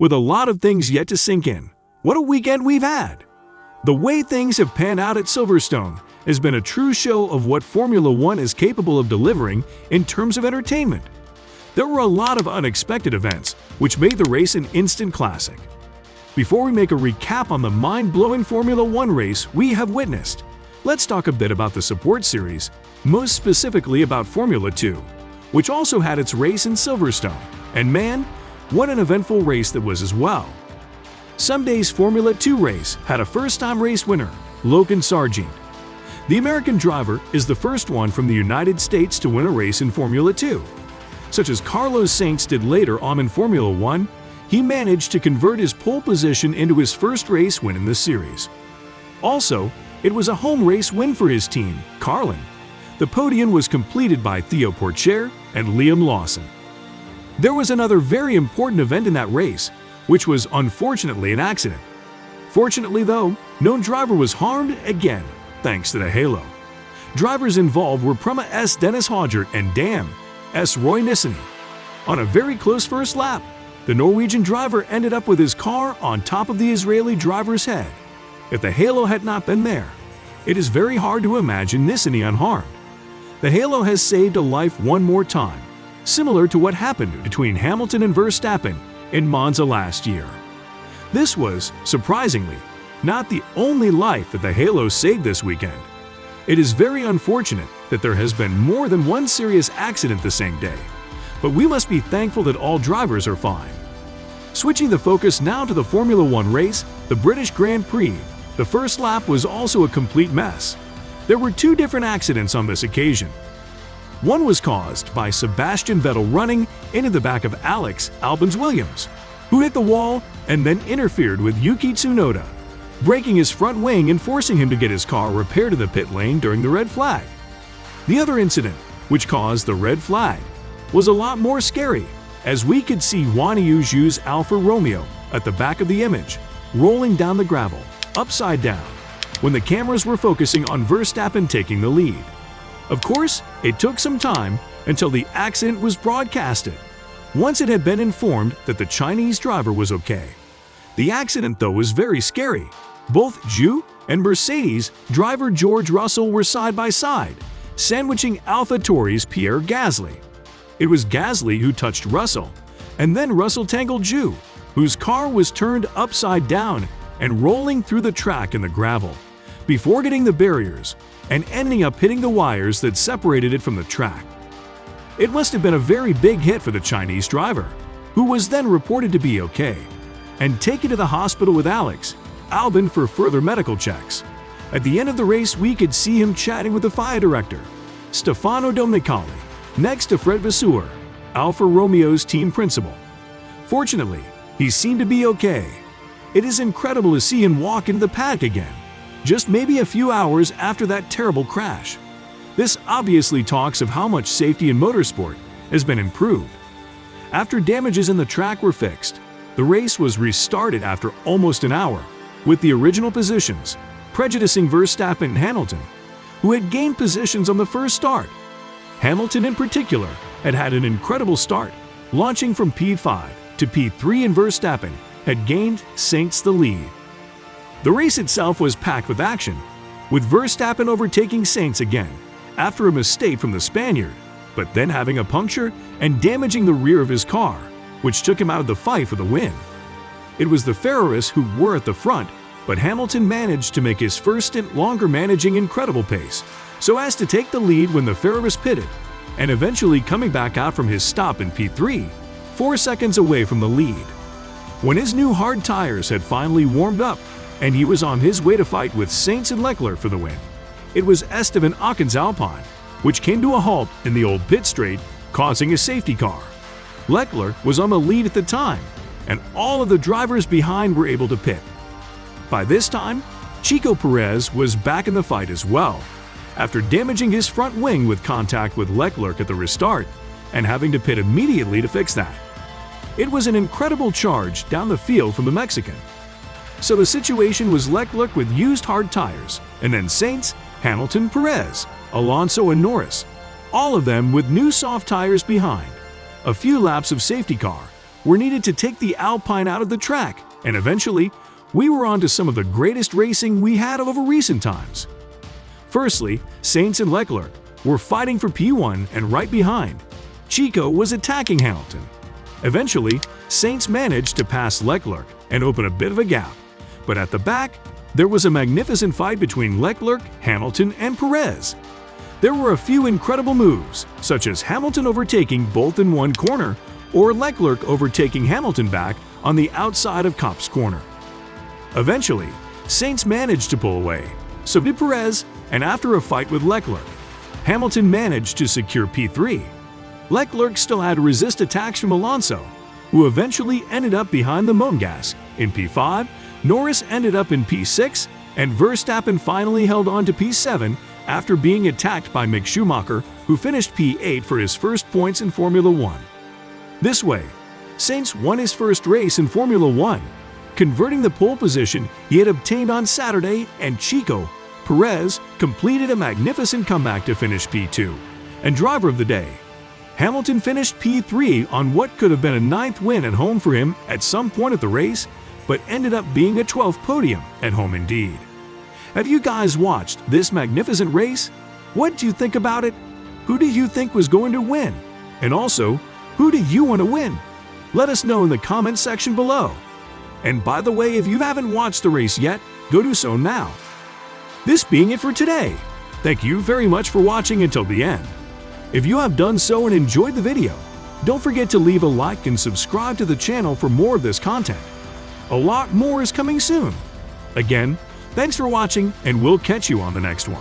With a lot of things yet to sink in, what a weekend we've had! The way things have panned out at Silverstone has been a true show of what Formula One is capable of delivering in terms of entertainment. There were a lot of unexpected events, which made the race an instant classic. Before we make a recap on the mind-blowing Formula One race we have witnessed, let's talk a bit about the support series, most specifically about Formula 2, which also had its race in Silverstone. And man, what an eventful race that was as well. Sunday's Formula 2 race had a first-time race winner, Logan Sargeant. The American driver is the first one from the United States to win a race in Formula 2. Such as Carlos Sainz did later on in Formula 1, he managed to convert his pole position into his first race win in the series. Also, it was a home race win for his team, Carlin. The podium was completed by Theo Pourchaire and Liam Lawson. There was another very important event in that race, which was unfortunately an accident. Fortunately though, no driver was harmed again, thanks to the halo. Drivers involved were Prema S. Dennis Hodgert and Dam S. Roy Nissany. On a very close first lap, the Norwegian driver ended up with his car on top of the Israeli driver's head. If the halo had not been there, it is very hard to imagine Nissany unharmed. The halo has saved a life one more time, similar to what happened between Hamilton and Verstappen in Monza last year. This was, surprisingly, not the only life that the halo saved this weekend. It is very unfortunate that there has been more than one serious accident the same day, but we must be thankful that all drivers are fine. Switching the focus now to the Formula One race, the British Grand Prix, the first lap was also a complete mess. There were two different accidents on this occasion. One was caused by Sebastian Vettel running into the back of Alex Albon's Williams, who hit the wall and then interfered with Yuki Tsunoda, breaking his front wing and forcing him to get his car repaired in the pit lane during the red flag. The other incident, which caused the red flag, was a lot more scary, as we could see Juan Ayuso's Alfa Romeo at the back of the image, rolling down the gravel, upside down, when the cameras were focusing on Verstappen taking the lead. Of course, it took some time until the accident was broadcasted, once it had been informed that the Chinese driver was okay. The accident, though, was very scary. Both Zhou and Mercedes driver George Russell were side by side, sandwiching AlphaTauri's Pierre Gasly. It was Gasly who touched Russell, and then Russell tangled Zhou, whose car was turned upside down and rolling through the track in the gravel, before getting the barriers and ending up hitting the wires that separated it from the track. It must have been a very big hit for the Chinese driver, who was then reported to be okay, and taken to the hospital with Alex Albon for further medical checks. At the end of the race, we could see him chatting with the FIA director, Stefano Domenicali, next to Fred Vasseur, Alfa Romeo's team principal. Fortunately, he seemed to be okay. It is incredible to see him walk into the paddock again, just maybe a few hours after that terrible crash. This obviously talks of how much safety in motorsport has been improved. After damages in the track were fixed, the race was restarted after almost an hour, with the original positions, prejudicing Verstappen and Hamilton, who had gained positions on the first start. Hamilton in particular had had an incredible start, launching from P5 to P3, and Verstappen had gained Sainz the lead. The race itself was packed with action, with Verstappen overtaking Sainz again after a mistake from the Spaniard, but then having a puncture and damaging the rear of his car, which took him out of the fight for the win. It was the Ferraris who were at the front, but Hamilton managed to make his first stint longer, managing incredible pace, so as to take the lead when the Ferraris pitted, and eventually coming back out from his stop in P3, 4 seconds away from the lead. When his new hard tires had finally warmed up, and he was on his way to fight with Sainz and Leclerc for the win, it was Esteban Ocon's Alpine, which came to a halt in the old pit straight, causing a safety car. Leclerc was on the lead at the time, and all of the drivers behind were able to pit. By this time, Checo Perez was back in the fight as well, after damaging his front wing with contact with Leclerc at the restart and having to pit immediately to fix that. It was an incredible charge down the field from the Mexican. So the situation was Leclerc with used hard tires, and then Sainz, Hamilton, Perez, Alonso and Norris, all of them with new soft tires behind. A few laps of safety car, were needed to take the Alpine out of the track, and eventually, we were on to some of the greatest racing we had over recent times. Firstly, Sainz and Leclerc were fighting for P1, and right behind, Chico was attacking Hamilton. Eventually, Sainz managed to pass Leclerc and open a bit of a gap, but at the back, there was a magnificent fight between Leclerc, Hamilton, and Perez. There were a few incredible moves, such as Hamilton overtaking both in one corner or Leclerc overtaking Hamilton back on the outside of Copse corner. Eventually, Sainz managed to pull away, so did Perez, and after a fight with Leclerc, Hamilton managed to secure P3. Leclerc still had to resist attacks from Alonso, who eventually ended up behind the Monegasque. In P5, Norris ended up in P6, and Verstappen finally held on to P7 after being attacked by Mick Schumacher, who finished P8 for his first points in Formula 1. This way, Sainz won his first race in Formula 1, converting the pole position he had obtained on Saturday, and Chico Perez completed a magnificent comeback to finish P2 and driver of the day. Hamilton finished P3 on what could have been a 9th win at home for him at some point at the race, but ended up being a 12th podium at home indeed. Have you guys watched this magnificent race? What do you think about it? Who do you think was going to win? And also, who do you want to win? Let us know in the comment section below. And by the way, if you haven't watched the race yet, go do so now. This being it for today. Thank you very much for watching until the end. If you have done so and enjoyed the video, don't forget to leave a like and subscribe to the channel for more of this content. A lot more is coming soon. Again, thanks for watching, and we'll catch you on the next one.